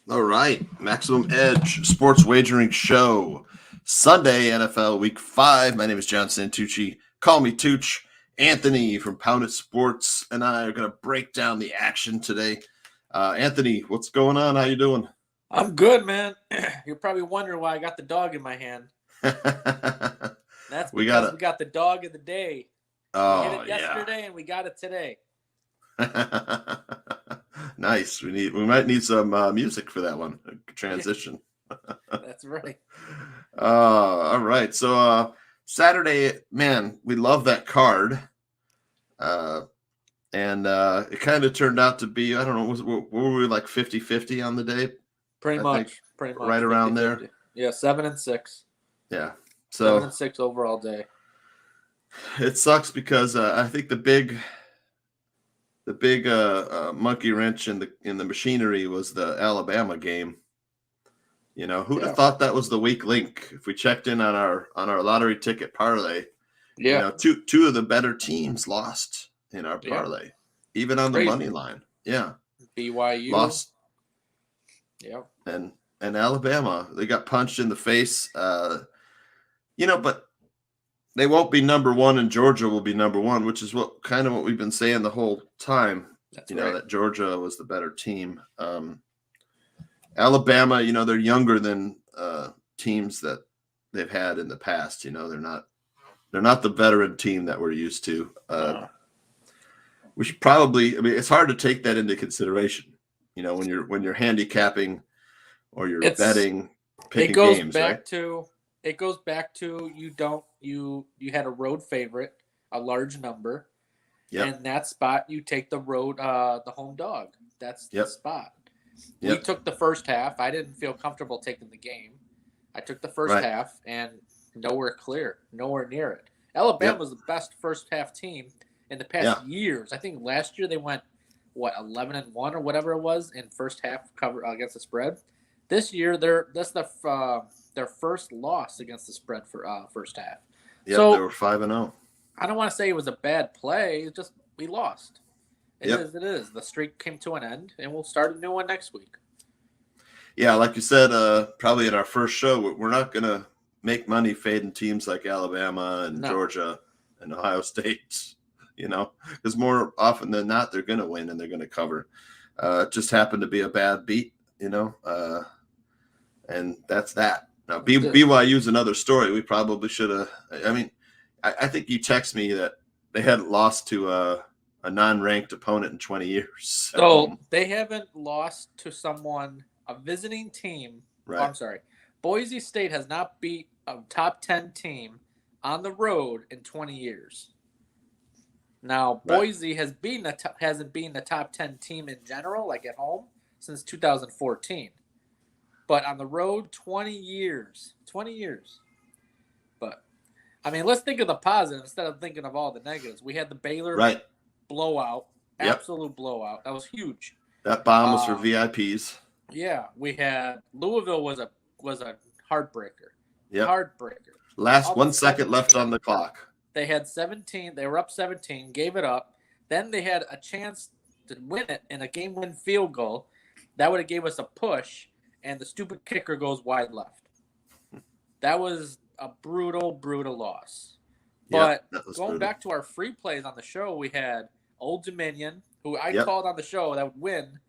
All right, Maximum Edge Sports Wagering Show, Sunday NFL Week 5. My name is John Santucci. Call me Tooch. Anthony from Pound It Sports and I are going to break down the action today. Anthony, what's going on? How you doing? I'm good, man. You're probably wondering why I got the dog in my hand. That's we because got we got the dog of the day. We hit Oh it yeah. yesterday and we got it today. Nice. We might need some music for that one. Transition. That's right. All right. So Saturday, man, we love that card. And it kind of turned out to be, I don't know, what were we like 50-50 on the day? Pretty I much. think Pretty much. right around there. Yeah, 7-6. Yeah. 7-6 overall day. It sucks because I think the big monkey wrench in the machinery was the Alabama game. You know, who'd have thought that was the weak link? If we checked in on our lottery ticket parlay, you know, two of the better teams lost in our parlay, even on the money line. Yeah, BYU lost. Yeah, and Alabama, they got punched in the face. You know, but they won't be number one, and Georgia will be number one, which is what we've been saying the whole time. That's you know, that Georgia was the better team. Alabama, you know, they're younger than teams that they've had in the past. You know, they're not the veteran team that we're used to. We should probably, I mean, it's hard to take that into consideration. You know, when you're handicapping or you're betting, picking games, right? It goes back to you had a road favorite, a large number, and that spot you take the home dog. That's the spot. We took the first half. I didn't feel comfortable taking the game. I took the first half and nowhere near it. Alabama was the best first half team in the past years. I think last year they went 11-1 or whatever it was in first half cover against the spread. This year that's their first loss against the spread for first half. Yeah, so, they were 5-0. I don't want to say it was a bad play. It's just we lost. It is. The streak came to an end, and we'll start a new one next week. Yeah, like you said, probably in our first show, we're not going to make money fading teams like Alabama and Georgia and Ohio State, you know, because more often than not, they're going to win and they're going to cover. It just happened to be a bad beat, you know, and that's that. Now, BYU's another story. We probably should have. I mean, I think you text me that they hadn't lost to a non-ranked opponent in 20 years. So they haven't lost to a visiting team. Right. Oh, I'm sorry. Boise State has not beat a top 10 team on the road in 20 years. Now, Boise hasn't beaten a top 10 team in general, like at home, since 2014. But on the road, 20 years. 20 years. But, I mean, let's think of the positive instead of thinking of all the negatives. We had the Baylor blowout, absolute blowout. That was huge. That bomb was for VIPs. Yeah, we had Louisville was a heartbreaker. Yeah, heartbreaker. Last 1 second left on the clock. They had 17. They were up 17, gave it up. Then they had a chance to win it in a game-win field goal. That would have gave us a push, and the stupid kicker goes wide left. That was a brutal, brutal loss. But going back to our free plays on the show, we had Old Dominion, who I called on the show that would win.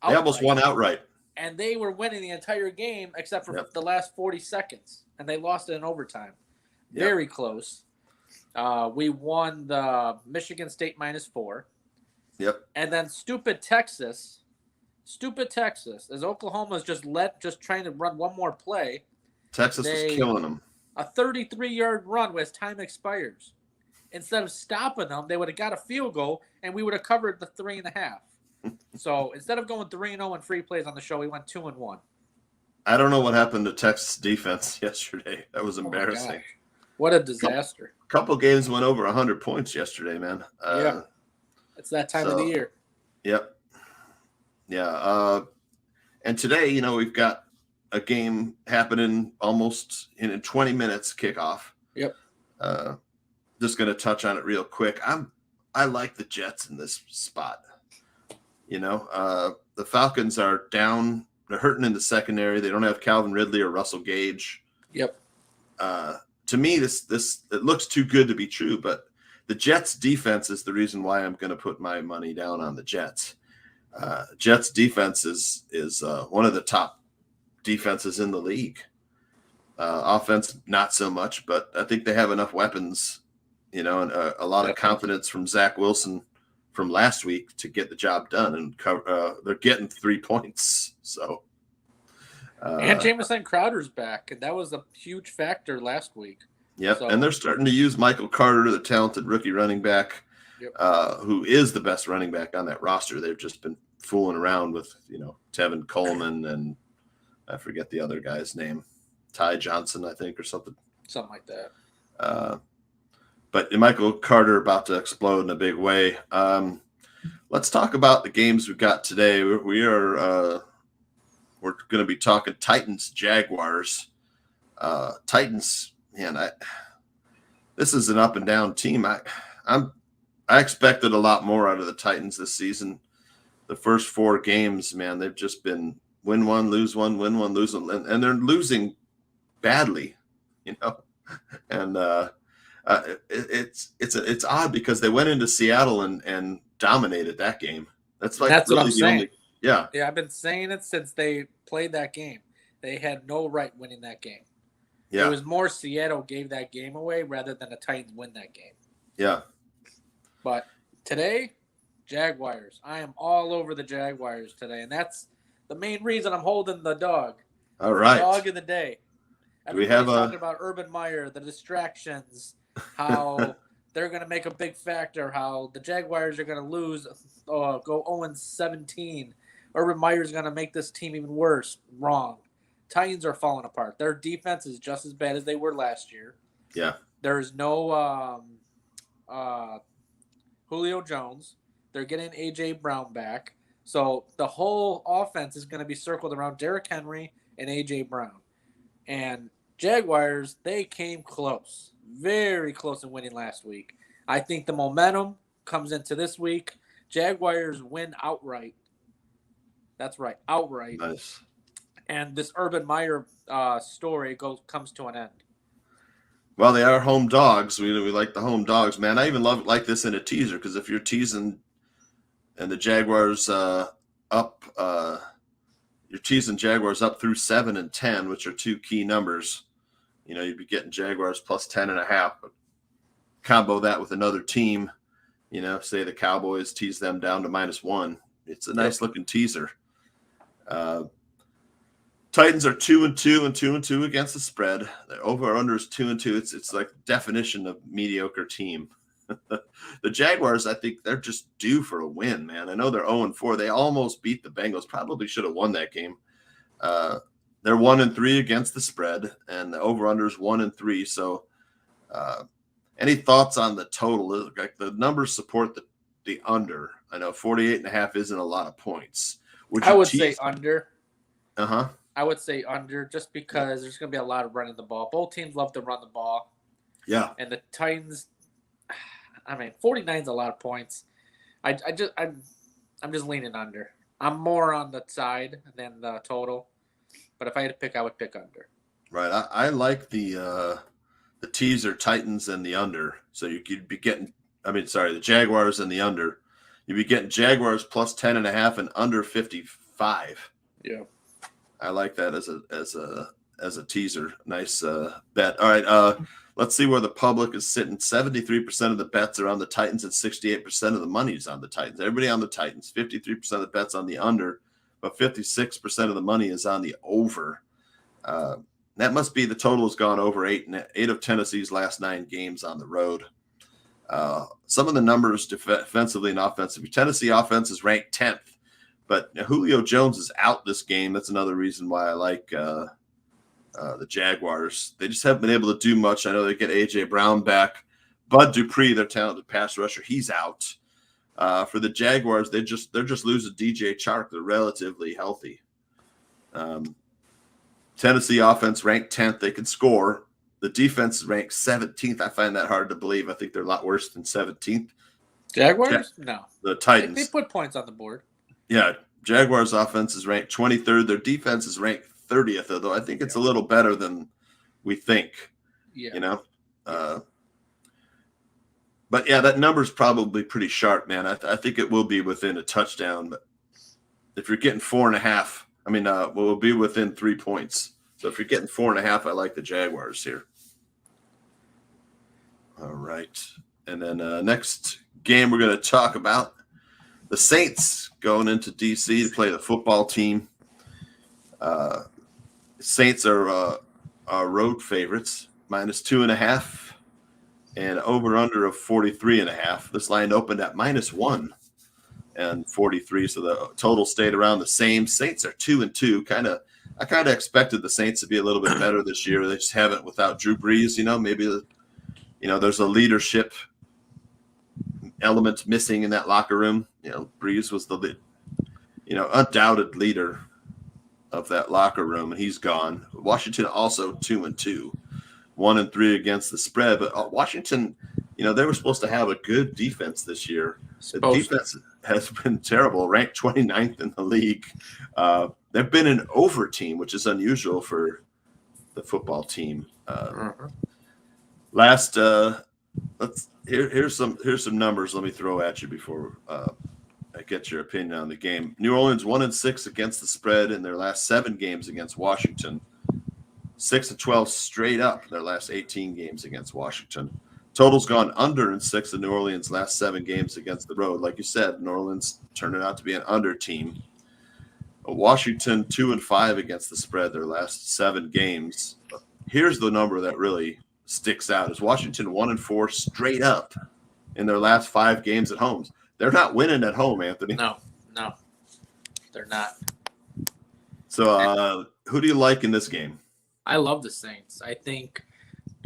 They almost won outright. And they were winning the entire game except for the last 40 seconds. And they lost it in overtime. Very close. We won the Michigan State -4. Yep. And then stupid Texas, as Oklahoma's just trying to run one more play. Texas was killing them. A 33-yard run as time expires. Instead of stopping them, they would have got a field goal, and we would have covered the 3.5. So instead of going 3-0 in free plays on the show, we went 2-1. I don't know what happened to Texas defense yesterday. That was embarrassing. What a disaster. A couple games went over 100 points yesterday, man. It's that time of the year. Yep. Yeah. And today, you know, we've got a game happening almost in 20 minutes kickoff. Yep. Just going to touch on it real quick. I like the Jets in this spot. You know, the Falcons are down hurting in the secondary. They don't have Calvin Ridley or Russell Gage. Yep. To me, this it looks too good to be true, but the Jets defense is the reason why I'm going to put my money down on the Jets. Jets defense is one of the top defenses in the league. Offense, not so much, but I think they have enough weapons, and a lot of confidence from Zach Wilson from last week to get the job done, and they're getting 3 points. So, and Jamison Crowder's back, and that was a huge factor last week. Yep, so, and they're starting to use Michael Carter, the talented rookie running back, who is the best running back on that roster. They've just been fooling around with, Tevin Coleman and I forget the other guy's name, Ty Johnson, I think, or something. Something like that. But Michael Carter about to explode in a big way. Let's talk about the games we've got today. We're going to be talking Titans, Jaguars. Titans, man, this is an up and down team. I expected a lot more out of the Titans this season. The first 4 games, man, they've just been win one, lose one, win one, lose one, and they're losing badly, And it's odd because they went into Seattle and dominated that game. That's really what I'm saying. Yeah, I've been saying it since they played that game. They had no right winning that game. Yeah, it was more Seattle gave that game away rather than the Titans win that game. Yeah, but today, Jaguars. I am all over the Jaguars today, and that's the main reason I'm holding the dog. All right, the dog of the day. We have talking about Urban Meyer, the distractions, how they're going to make a big factor, how the Jaguars are going to lose, go 0-17. Urban Meyer's going to make this team even worse. Wrong. Titans are falling apart. Their defense is just as bad as they were last year. Yeah. There's no Julio Jones. They're getting A.J. Brown back. So the whole offense is going to be circled around Derrick Henry and A.J. Brown. And Jaguars, they came close. Very close in winning last week. I think the momentum comes into this week. Jaguars win outright. That's right, outright. Nice. And this Urban Meyer story comes to an end. Well, they are home dogs. We like the home dogs, man. I even like this in a teaser because if you're teasing and the Jaguars you're teasing Jaguars up through 7 and 10, which are 2 key numbers. You'd be getting Jaguars plus 10.5. But combo that with another team, say the Cowboys tease them down to -1. It's a nice looking teaser. Titans are 2-2 and 2-2 against the spread. The over/under is 2-2. It's like definition of mediocre team. The Jaguars, I think they're just due for a win, man. I know they're 0-4. They almost beat the Bengals. Probably should have won that game. They're 1-3 against the spread, and the over/under is 1-3. So, any thoughts on the total? Like the numbers support the under. I know 48.5 isn't a lot of points. I would say under. I would say under just because there's going to be a lot of running the ball. Both teams love to run the ball. Yeah. And the Titans, 49 is a lot of points. I'm just leaning under. I'm more on the side than the total. But if I had to pick, I would pick under. Right. I like the teaser Titans and the under. So you could be getting, the Jaguars and the under. You'd be getting Jaguars plus 10.5 and under 55. Yeah. I like that as a teaser. Nice bet. All right, let's see where the public is sitting. 73% of the bets are on the Titans and 68% of the money is on the Titans. Everybody on the Titans. 53% of the bets on the under, but 56% of the money is on the over. That must be the total has gone over 8 of Tennessee's last 9 games on the road. Some of the numbers defensively and offensively. Tennessee offense is ranked 10th. But Julio Jones is out this game. That's another reason why I like the Jaguars. They just haven't been able to do much. I know they get A.J. Brown back. Bud Dupree, their talented pass rusher, he's out. For the Jaguars, they're just losing DJ Chark. They're relatively healthy. Tennessee offense ranked 10th. They can score. The defense is ranked 17th. I find that hard to believe. I think they're a lot worse than 17th. Jaguars? No. The Titans. They put points on the board. Yeah, Jaguars offense is ranked 23rd. Their defense is ranked 30th, although I think it's a little better than we think. Yeah. You know? But yeah, that number's probably pretty sharp, man. I think it will be within a touchdown. But if you're getting 4.5, we'll be within 3 points. So if you're getting 4.5, I like the Jaguars here. All right. And then next game we're going to talk about the Saints going into DC to play the football team. Saints are road favorites, -2.5, and over under of 43.5. This line opened at -1 and 43, so the total stayed around the same. Saints are 2-2. I kind of expected the Saints to be a little bit better this year. They just haven't without Drew Brees. Maybe there's a leadership element missing in that locker room. Brees was the undoubted leader of that locker room, and he's gone. Washington also 2-2, 1-3 against the spread. But Washington, they were supposed to have a good defense this year. The defense has been terrible, ranked 29th in the league. They've been an over team, which is unusual for the football team. Here's some numbers. Let me throw at you before I get your opinion on the game. New Orleans 1-6 against the spread in their last 7 games against Washington. 6-12 straight up their last 18 games against Washington. Total's gone under in 6 of New Orleans' last 7 games against the road. Like you said, New Orleans turned out to be an under team. Washington 2-5 against the spread their last 7 games. Here's the number that really sticks out: is Washington 1-4 straight up in their last 5 games at home. They're not winning at home, Anthony. No, they're not. So, who do you like in this game? I love the Saints. I think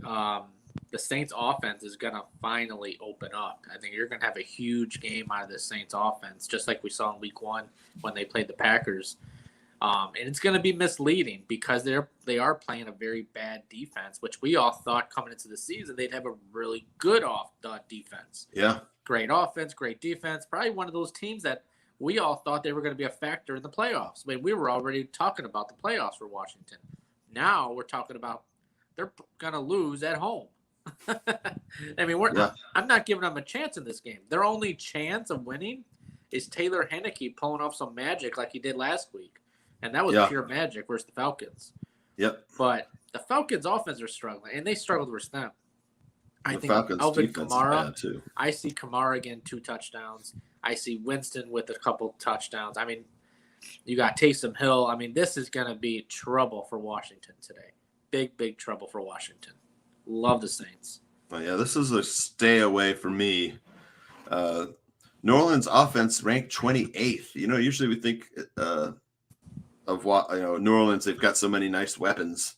the Saints offense is going to finally open up. I think you're going to have a huge game out of the Saints offense, just like we saw in week 1 when they played the Packers. And it's going to be misleading because they are playing a very bad defense, which we all thought coming into the season they'd have a really good defense. Yeah. Great offense, great defense. Probably one of those teams that we all thought they were going to be a factor in the playoffs. We were already talking about the playoffs for Washington. Now we're talking about they're going to lose at home. I'm not giving them a chance in this game. Their only chance of winning is Taylor Heineke pulling off some magic like he did last week. And that was pure magic versus the Falcons. Yep. But the Falcons' offense are struggling, and they struggled versus them. I think Falcons' Alvin defense Kamara, is bad too. I see Kamara again 2 touchdowns. I see Winston with a couple touchdowns. You got Taysom Hill. This is going to be trouble for Washington today. Big trouble for Washington. Love the Saints. Well, yeah, this is a stay away for me. New Orleans offense ranked 28th. Usually we think of what New Orleans. They've got so many nice weapons.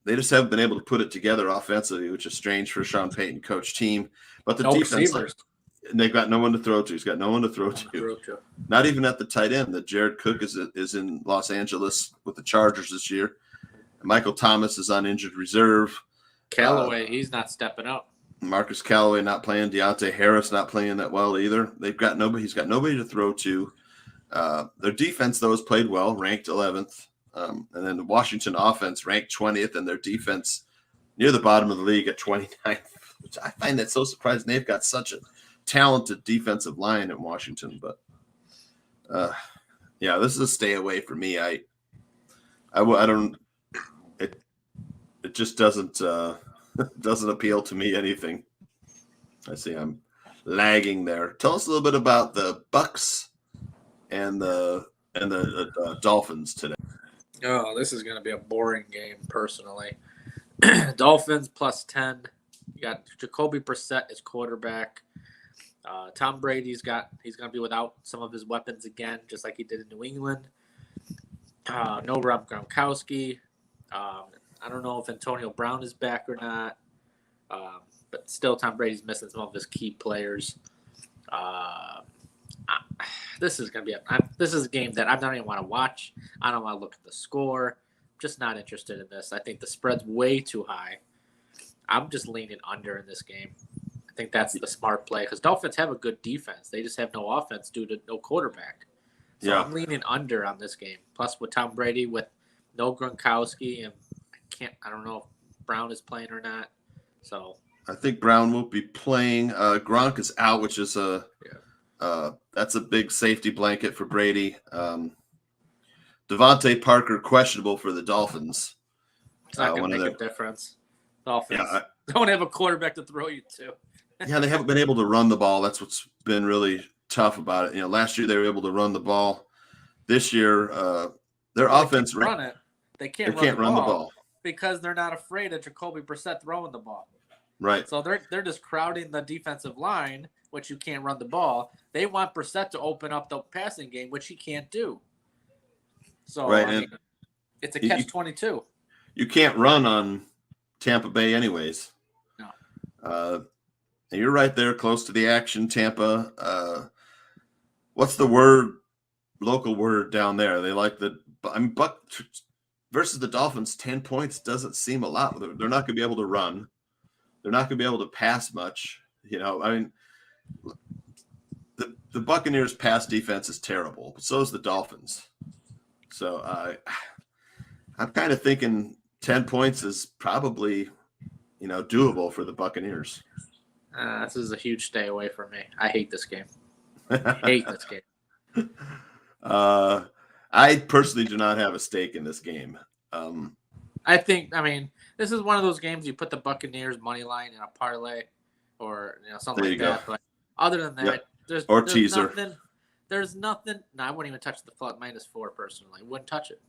They just haven't been able to put it together offensively, which is strange for a Sean Payton coach team. But the defense, they've got no one to throw to. He's got no one to throw to. Not even at the tight end. That Jared Cook is in Los Angeles with the Chargers this year. Michael Thomas is on injured reserve. Callaway, he's not stepping up. Marcus Callaway not playing. Deontay Harris not playing that well either. He's got nobody to throw to. Their defense, though, has played well, ranked 11th. And then the Washington offense ranked 20th, and their defense near the bottom of the league at 29th, which I find that so surprising. They've got such a talented defensive line in Washington. But, this is a stay away for me. I don't – it just doesn't appeal to me anything. I see I'm lagging there. Tell us a little bit about the Bucks and the Dolphins today. Oh, this is going to be a boring game, personally. Dolphins +10. You got Jacoby Brissett as quarterback. Tom Brady's he's going to be without some of his weapons again, just like he did in New England. No Rob Gronkowski. I don't know if Antonio Brown is back or not. But still, Tom Brady's missing some of his key players. This is a game that I don't even want to watch. I don't want to look at the score. I'm just not interested in this. I think the spread's way too high. I'm just leaning under in this game. I think that's the smart play because Dolphins have a good defense. They just have no offense due to no quarterback. So I'm leaning under on this game. Plus with Tom Brady, with no Gronkowski, and I don't know if Brown is playing or not. So I think Brown will be playing. Gronk is out, which is that's a big safety blanket for Brady. Devontae Parker questionable for the Dolphins. It's not going to make a difference. Dolphins don't have a quarterback to throw you to. Yeah, they haven't been able to run the ball. That's what's been really tough about it. Last year they were able to run the ball. This year, their offense run it. They can't run the ball because they're not afraid of Jacoby Brissett throwing the ball. Right. So they're just crowding the defensive line, which you can't run the ball. They want Brissett to open up the passing game, which he can't do. So it's a catch-22. You can't run on Tampa Bay anyways. No. You're right there close to the action, Tampa. What's the local word down there? They like Buck versus the Dolphins, 10 points doesn't seem a lot. They're not going to be able to run. They're not going to be able to pass much. The Buccaneers' pass defense is terrible, but so is the Dolphins. So I'm kind of thinking 10 points is probably, doable for the Buccaneers. This is a huge stay away from me. I hate this game. I personally do not have a stake in this game. This is one of those games you put the Buccaneers money line in a parlay or something like that. But other than that, there's teaser. Nothing. There's nothing. No, I wouldn't even touch the -4 personally. Wouldn't touch it.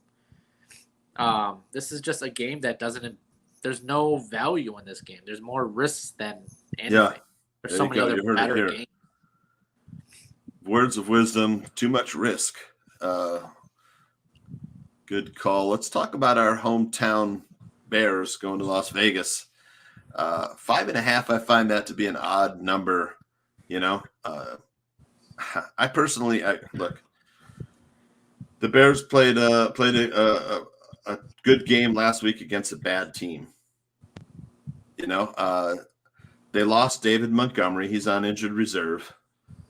This is just a game that doesn't. There's no value in this game. There's more risks than anything. Yeah. There's so many other better games. Words of wisdom. Too much risk. Good call. Let's talk about our hometown Bears going to Las Vegas. 5.5. I find that to be an odd number. I personally look. The Bears played a good game last week against a bad team. They lost David Montgomery. He's on injured reserve.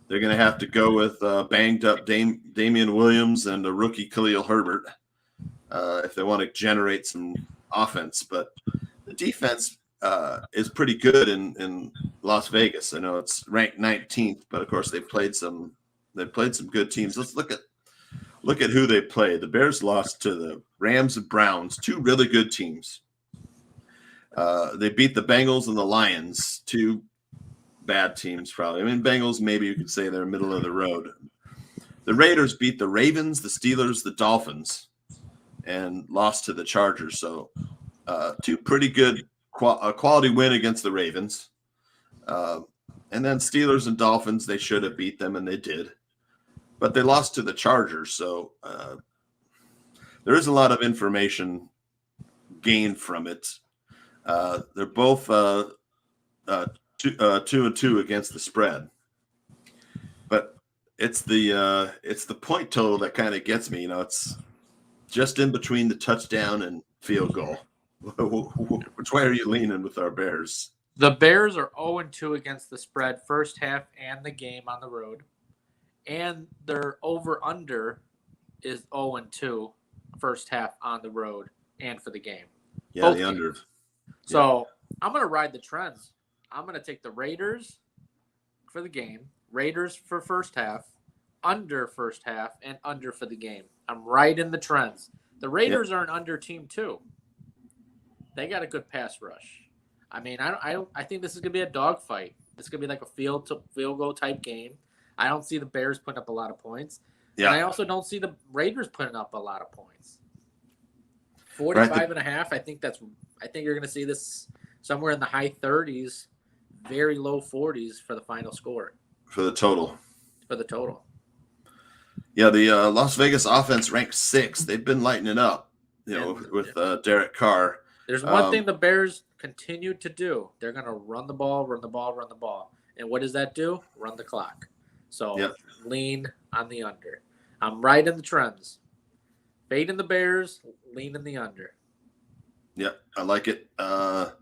They're going to have to go with banged up Damian Williams and a rookie Khalil Herbert if they want to generate some offense. But the defense is pretty good in Las Vegas. I know it's ranked 19th, but of course they've played some good teams. Let's look at who they played. The Bears lost to the Rams and Browns, two really good teams. They beat the Bengals and the Lions, two bad teams probably. Bengals, maybe you could say they're middle of the road. The Raiders beat the Ravens, the Steelers, the Dolphins, and lost to the Chargers. So two pretty good quality win against the Ravens. And then Steelers and Dolphins, they should have beat them, and they did. But they lost to the Chargers. So there is a lot of information gained from it. They're both 2-2 against the spread. But it's the point total that kind of gets me. It's just in between the touchdown and field goal. Which way are you leaning with our Bears? The Bears are 0-2 against the spread first half and the game on the road. And their over-under is 0-2 first half on the road and for the game. Yeah, both the under. So I'm going to ride the trends. I'm going to take the Raiders for the game, Raiders for first half, under first half, and under for the game. I'm right in the trends. The Raiders are an under team too. They got a good pass rush. I think this is going to be a dogfight. This is going to be like a field goal type game. I don't see the Bears putting up a lot of points. Yeah. And I also don't see the Raiders putting up a lot of points. 45.5. I think you're going to see this somewhere in the high 30s, very low 40s for the final score. For the total. Yeah, the Las Vegas offense ranked 6th. They've been lighting it up, with Derek Carr. There's one thing the Bears continue to do. They're going to run the ball. And what does that do? Run the clock. So lean on the under. I'm right in the trends. Fading the Bears, lean in the under. Yep, I like it. The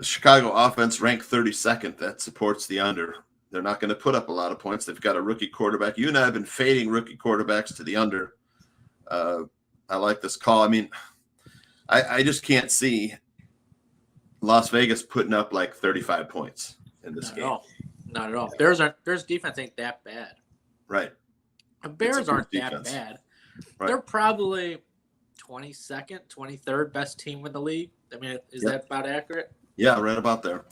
Chicago offense ranked 32nd. That supports the under. they're not going to put up a lot of points. They've got a rookie quarterback. You and I have been fading rookie quarterbacks to the under. I like this call. I mean, I just can't see Las Vegas putting up like 35 points in this game. Not at all. Bears defense ain't that bad. Right. The Bears aren't that bad. Right. They're probably 22nd, 23rd best team in the league. I mean, is that about accurate? Yeah, right about there.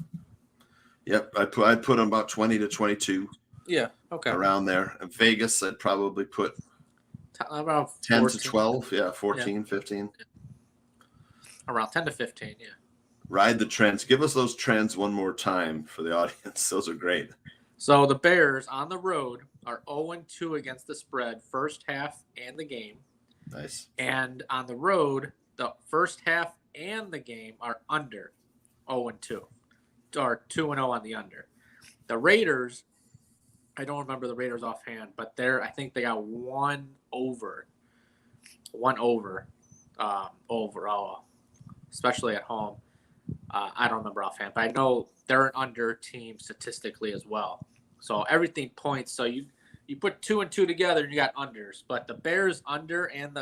Yep, I'd put them about 20 to 22. Yeah, okay. Around there. And Vegas, I'd probably put about 10 to 12. Yeah, 14, 15. Around 10 to 15, yeah. Ride the trends. Give us those trends one more time for the audience. Those are great. So the Bears on the road are 0-2 against the spread, first half and the game. Nice. And on the road, the first half and the game are under 0-2, or 2-0 on the under. The Raiders, I don't remember the Raiders offhand, but I think they got one over overall, especially at home. I don't remember offhand, but I know they're an under team statistically as well. So everything points. So you put 2 and 2 together and you got unders. But the Bears under and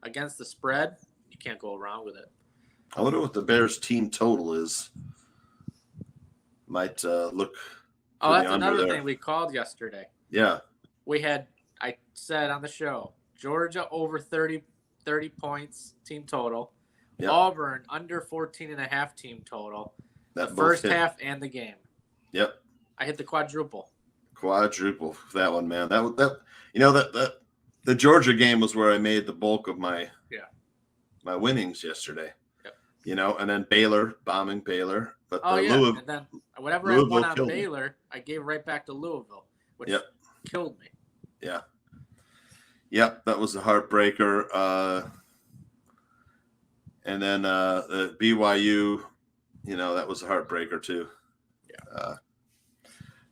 against the spread, you can't go around with it. I wonder what the Bears team total is. Might look. Oh, that's another thing we called yesterday. Yeah. I said on the show, Georgia over 30 points team total. Yep. Auburn under 14.5 team total. That first half and the game. Yep. I hit the quadruple. Quadruple for that one, man. That the Georgia game was where I made the bulk of my winnings yesterday. Yep. And then Baylor bombing Baylor, but and then whatever I won on Baylor, I gave right back to Louisville, which killed me. Yeah. Yep, that was a heartbreaker. And then the BYU, that was a heartbreaker too. Yeah.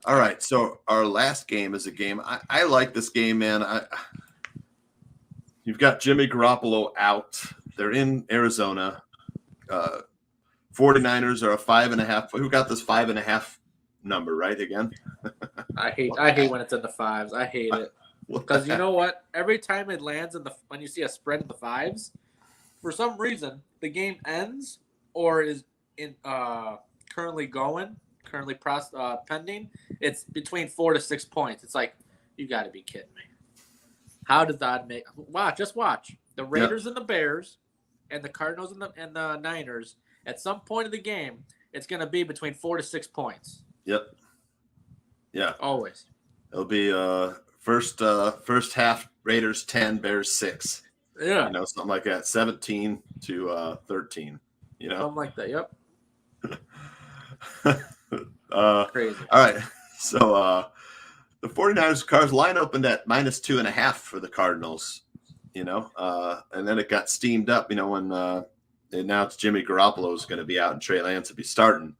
All right, so our last game is a game. I like this game, man. You've got Jimmy Garoppolo out. They're in Arizona. 49ers are a 5.5. Who got this 5.5 number right again? I hate when it's in the fives. I hate it because you know what? Every time it lands when you see a spread in the fives, for some reason the game ends or is currently pending. It's between 4 to 6 points. It's like, you got to be kidding me. How does that make? Just watch the Raiders and the Bears, and the Cardinals and the Niners. At some point of the game, it's going to be between 4 to 6 points. Yep. Yeah. Always. It'll be first half Raiders 10, Bears 6. Yeah. Something like that. 17 to 13. Something like that. Yep. Crazy. All right. So the 49ers Cards line opened at -2.5 for the Cardinals, and then it got steamed up, when they announced Jimmy Garoppolo is going to be out and Trey Lance will be starting.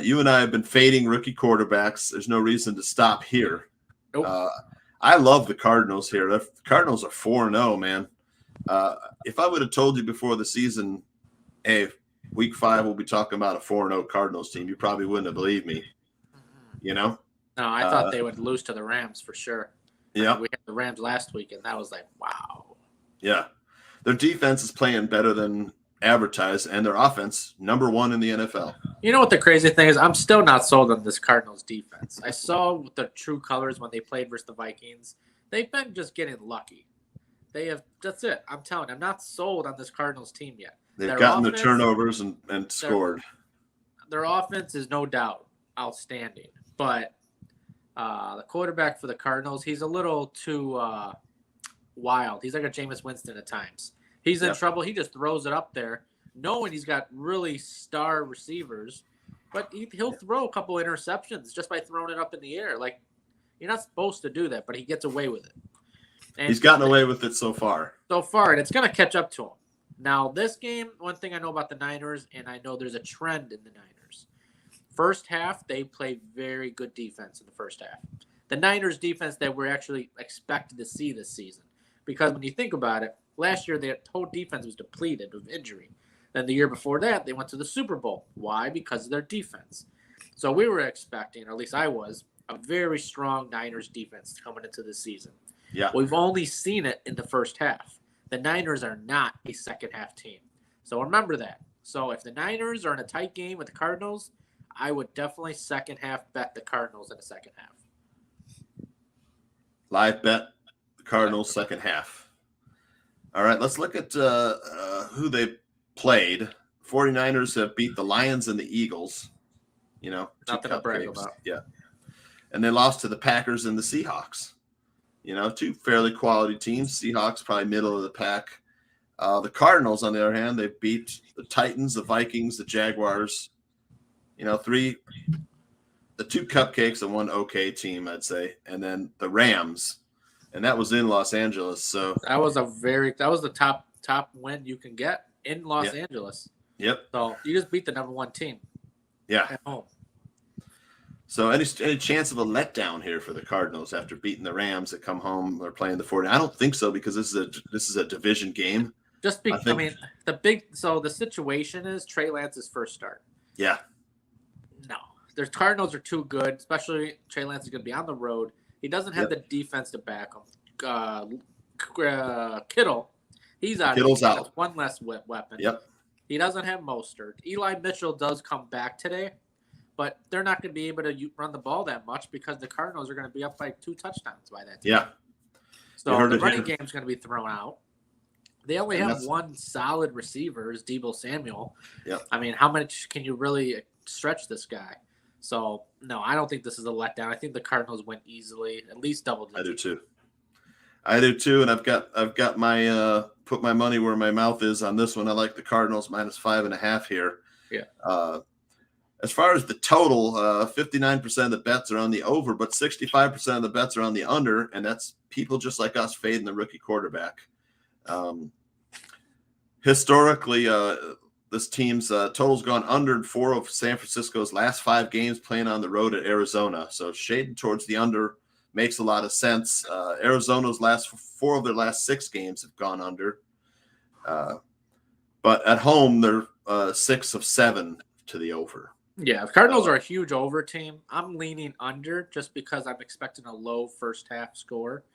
You and I have been fading rookie quarterbacks. There's no reason to stop here. Nope. I love the Cardinals here. The Cardinals are 4-0, man. If I would have told you before the season, hey, Week 5, we'll be talking about a 4-0 Cardinals team, you probably wouldn't have believed me. No, I thought they would lose to the Rams for sure. Yeah. We had the Rams last week, and that was like, wow. Yeah. Their defense is playing better than advertised, and their offense, number 1 in the NFL. You know what the crazy thing is? I'm still not sold on this Cardinals defense. I saw the true colors when they played versus the Vikings. They've been just getting lucky. That's it. I'm telling you, I'm not sold on this Cardinals team yet. They've gotten the turnovers and scored. Their offense is no doubt outstanding, but the quarterback for the Cardinals, he's a little too wild. He's like a Jameis Winston at times. He's in trouble. He just throws it up there, knowing he's got really star receivers, but he'll throw a couple interceptions just by throwing it up in the air. Like, you're not supposed to do that, but he gets away with it. And he's gotten away with it so far. And it's going to catch up to him. Now, this game, one thing I know about the Niners, and I know there's a trend in the Niners. First half, they play very good defense in the first half. The Niners defense that we're actually expected to see this season. Because when you think about it, last year their whole defense was depleted with injury. Then the year before that, they went to the Super Bowl. Why? Because of their defense. So we were expecting, or at least I was, a very strong Niners defense coming into the season. Yeah. We've only seen it in the first half. The Niners are not a second half team. So remember that. So if the Niners are in a tight game with the Cardinals, I would definitely second half bet the Cardinals in the second half. Live bet the Cardinals second half. All right, let's look at who they played. 49ers have beat the Lions and the Eagles. You know, nothing to brag about. Yeah. And they lost to the Packers and the Seahawks. You know, two fairly quality teams. Seahawks probably middle of the pack. The Cardinals, on the other hand, they beat the Titans, the Vikings, the Jaguars. You know, the two cupcakes and one okay team, I'd say, and then the Rams, and that was in Los Angeles. So that was the top win you can get in Los Angeles. Yep. So you just beat the number one team. Yeah. At home. So any chance of a letdown here for the Cardinals after beating the Rams that come home or playing the 49ers? I don't think so, because this is a division game. The situation is Trey Lance's first start. Yeah. No. The Cardinals are too good, especially Trey Lance is going to be on the road. He doesn't have the defense to back him. Kittle, he's out. Kittle's out. One less weapon. Yep. He doesn't have Mostert. Eli Mitchell does come back today, but they're not going to be able to run the ball that much because the Cardinals are going to be up by 2 touchdowns by that time. Yeah. So the running game is going to be thrown out. They only have one solid receiver, is Deebo Samuel. Yep. I mean, how much can you really stretch this guy? So, no, I don't think this is a letdown. I think the Cardinals win easily, at least double digits. I do too, and I've got my put my money where my mouth is on this one. I like the Cardinals -5.5 here. Yeah. As far as the total, 59% of the bets are on the over, but 65% of the bets are on the under, and that's people just like us fading the rookie quarterback. Historically, this team's total's gone under 4 of San Francisco's last 5 games playing on the road at Arizona. So shading towards the under makes a lot of sense. Arizona's 4 of their last 6 games have gone under. But at home, they're 6 of 7 to the over. Yeah, the Cardinals are a huge over team. I'm leaning under just because I'm expecting a low first half score.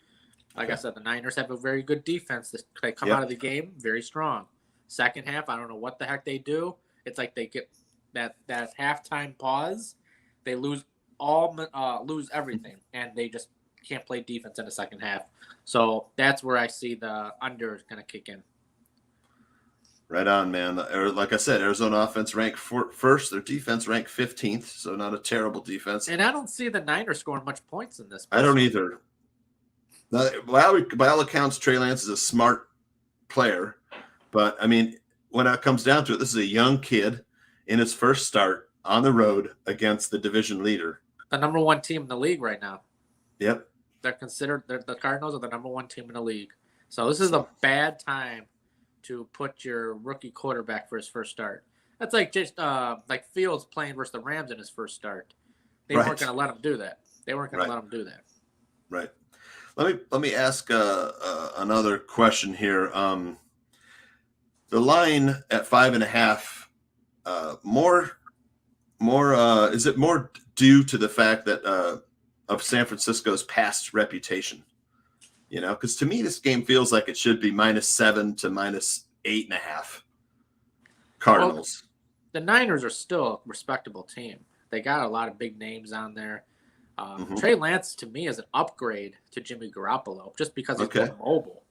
Like I said, the Niners have a very good defense. They come out of the game very strong. Second half, I don't know what the heck they do. It's like they get that halftime pause. They lose everything, and they just can't play defense in the second half. So that's where I see the under is going to kick in. Right on, man. Like I said, Arizona offense ranked first. Their defense ranked 15th, so not a terrible defense. And I don't see the Niners scoring much points in this. I don't either. By all accounts, Trey Lance is a smart player. But, I mean, when it comes down to it, this is a young kid in his first start on the road against the division leader. The number one team in the league right now. Yep. The Cardinals are the number one team in the league. So this is a bad time to put your rookie quarterback for his first start. That's like just like Fields playing versus the Rams in his first start. They weren't going to let him do that. Right. Let me ask another question here. The line at 5.5, is it more due to the fact that of San Francisco's past reputation? You know, because to me, this game feels like it should be -7 to -8.5. Cardinals. Well, the Niners are still a respectable team. They got a lot of big names on there. Trey Lance, to me, is an upgrade to Jimmy Garoppolo just because he's more mobile.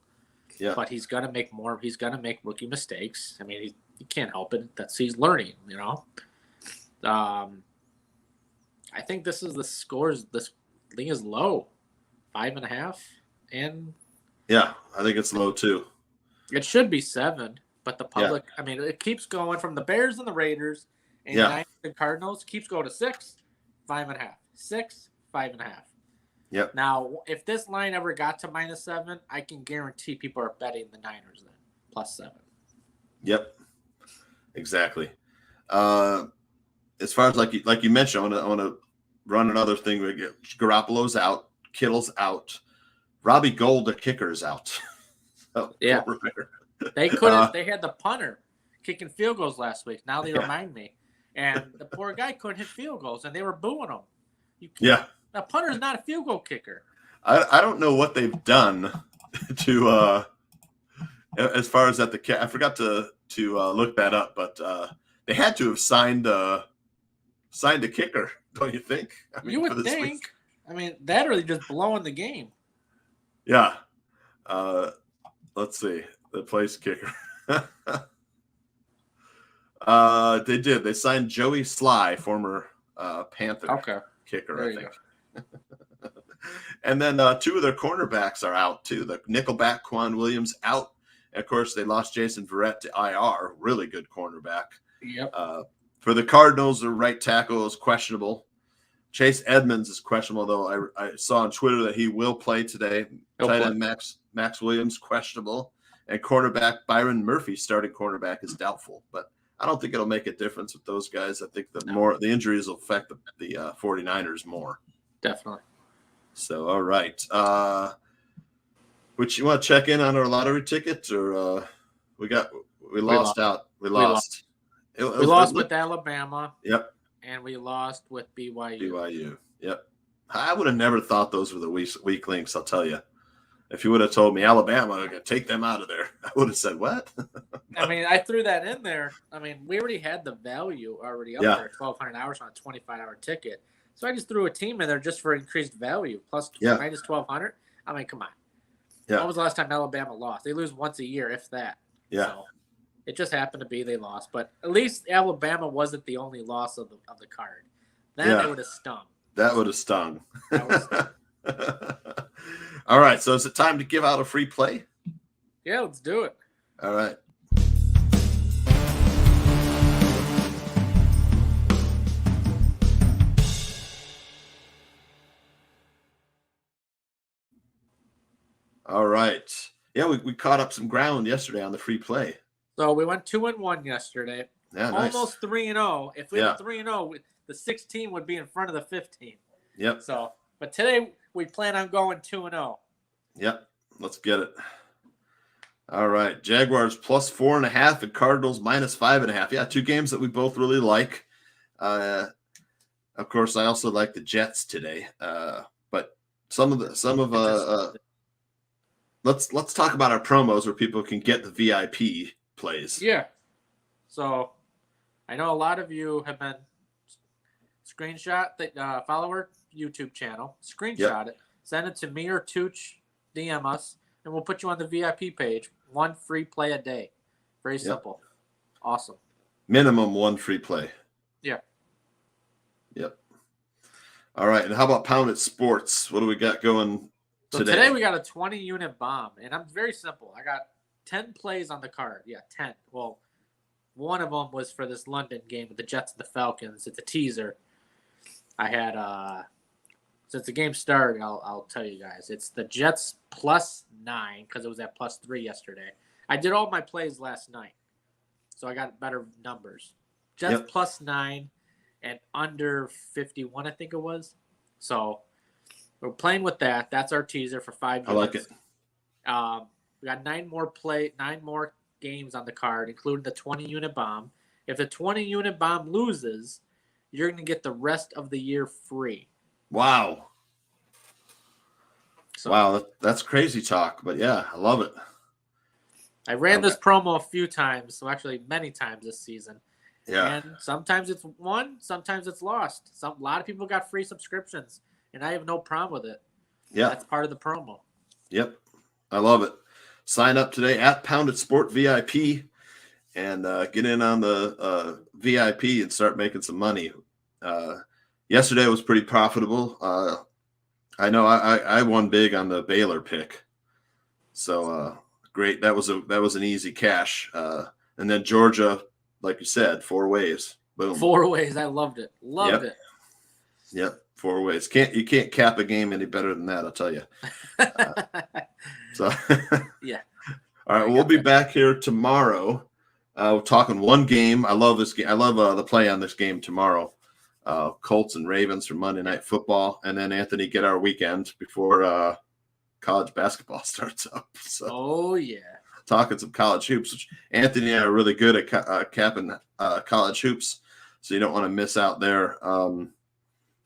Yeah. But he's gonna make more. He's gonna make rookie mistakes. I mean, he can't help it. He's learning. You know. I think this is the scores. This thing is low, 5.5, and yeah, I think it's low too. It should be 7, but the public. I mean, it keeps going from the Bears and the Raiders and Niners and Cardinals. Keeps going to 6, 5.5, 6, 5.5. Yep. Now, if this line ever got to -7, I can guarantee people are betting the Niners then, +7. Yep. Exactly. As far as like you mentioned, I want to run another thing. Garoppolo's out, Kittle's out, Robbie Gould, the kicker, is out. So, yeah. They couldn't. They had the punter kicking field goals last week. Now they remind me, and the poor guy couldn't hit field goals, and they were booing him. A punter is not a field goal kicker. I don't know what they've done to as far as at the I forgot to look that up, but they had to have signed a kicker, don't you think? I mean, you would think. Week. I mean, that or just blowing the game. Yeah. Let's see. The place kicker. They did. They signed Joey Sly, former Panther kicker, there I think. And then 2 of their cornerbacks are out too. The nickelback Quan Williams out. And of course, they lost Jason Verrett to IR. Really good cornerback. Yep. For the Cardinals, their right tackle is questionable. Chase Edmonds is questionable, though. I saw on Twitter that he will play today. Tight end Max Williams, questionable. And cornerback Byron Murphy, starting cornerback, is doubtful. But I don't think it'll make a difference with those guys. I think the injuries will affect the 49ers more. Definitely. So, all right. Which you want to check in on our lottery tickets, or we lost out. We lost. We lost with Alabama. Yep. And we lost with BYU. Yep. I would have never thought those were the weak links, I'll tell you. If you would have told me Alabama, I'm going to take them out of there, I would have said, what? I mean, I threw that in there. I mean, we already had the value already up there, 1,200 hours on a 25-hour ticket. So I just threw a team in there just for increased value, plus minus 1,200. I mean, come on. Yeah. When was the last time Alabama lost? They lose once a year, if that. Yeah. So it just happened to be they lost. But at least Alabama wasn't the only loss of the card. That would have stung. That would have stung. All right, so is it time to give out a free play? Yeah, let's do it. All right. All right. Yeah, we caught up some ground yesterday on the free play. So we went 2-1 yesterday. Yeah, nice. Almost 3-0. If we went 3-0, the 16 would be in front of the 15. Yep. So, but today we plan on going 2-0. Yep. Let's get it. All right. Jaguars plus 4.5 and Cardinals minus 5.5. Yeah, 2 games that we both really like. Of course, I also like the Jets today. But let's talk about our promos where people can get the VIP plays. Yeah. So I know a lot of you have been screenshot the follower YouTube channel, screenshot it, send it to me or Tooch, DM us, and we'll put you on the VIP page. 1 free play a day. Very simple. Awesome. Minimum 1 free play. Yeah. Yep. All right. And how about Pounded Sports? What do we got going today? So today we got a 20-unit bomb, and I'm very simple. I got 10 plays on the card. Yeah, 10. Well, one of them was for this London game with the Jets and the Falcons. It's a teaser. I had since the game started, I'll tell you guys. It's the Jets plus 9 because it was at plus 3 yesterday. I did all my plays last night, so I got better numbers. Jets plus 9 and under 51, I think it was. So we're playing with that. That's our teaser for 5 units. I like it. We got 9 more games on the card, including the 20-unit bomb. If the 20-unit bomb loses, you're going to get the rest of the year free. Wow. So, wow, that's crazy talk, but yeah, I love it. I ran this promo a few times, so actually many times this season. Yeah. And sometimes it's won, sometimes it's lost. A lot of people got free subscriptions, and I have no problem with it. Yeah. That's part of the promo. Yep. I love it. Sign up today at Pounded Sport VIP and get in on the VIP and start making some money. Yesterday was pretty profitable. I know I won big on the Baylor pick. So great. That was an easy cash. And then Georgia, like you said, 4 ways. Boom. 4 ways. I loved it. Loved it. Yep. 4 ways. You can't cap a game any better than that, I'll tell you. So yeah. All right, we'll be back here tomorrow. We're talking one game. I love this game. I love the play on this game tomorrow. Colts and Ravens for Monday Night Football, and then Anthony, get our weekend before college basketball starts up. So, oh yeah, talking some college hoops. Which Anthony and I are really good at capping college hoops, so you don't want to miss out there.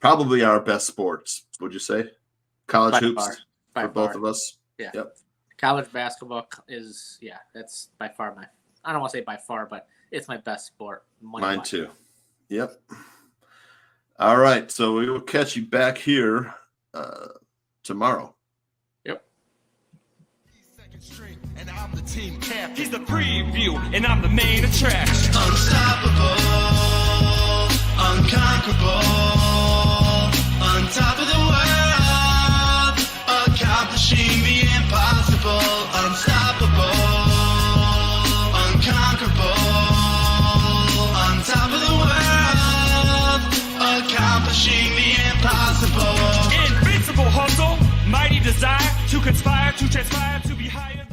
probably our best sports. Would you say college By hoops far. By for both far. of us? Yeah. Yep. College basketball is that's by far I don't want to say by far, but it's my best sport. Mine too. Yep. All right, so we will catch you back here tomorrow. Yep. And I'm the team captain. He's the preview, and I'm the main attraction. Unstoppable, unconquerable, on top of the world, accomplishing the impossible. Unstoppable, unconquerable, on top of the world, accomplishing the impossible. Invincible hustle, mighty desire to conspire, to transpire, to be higher.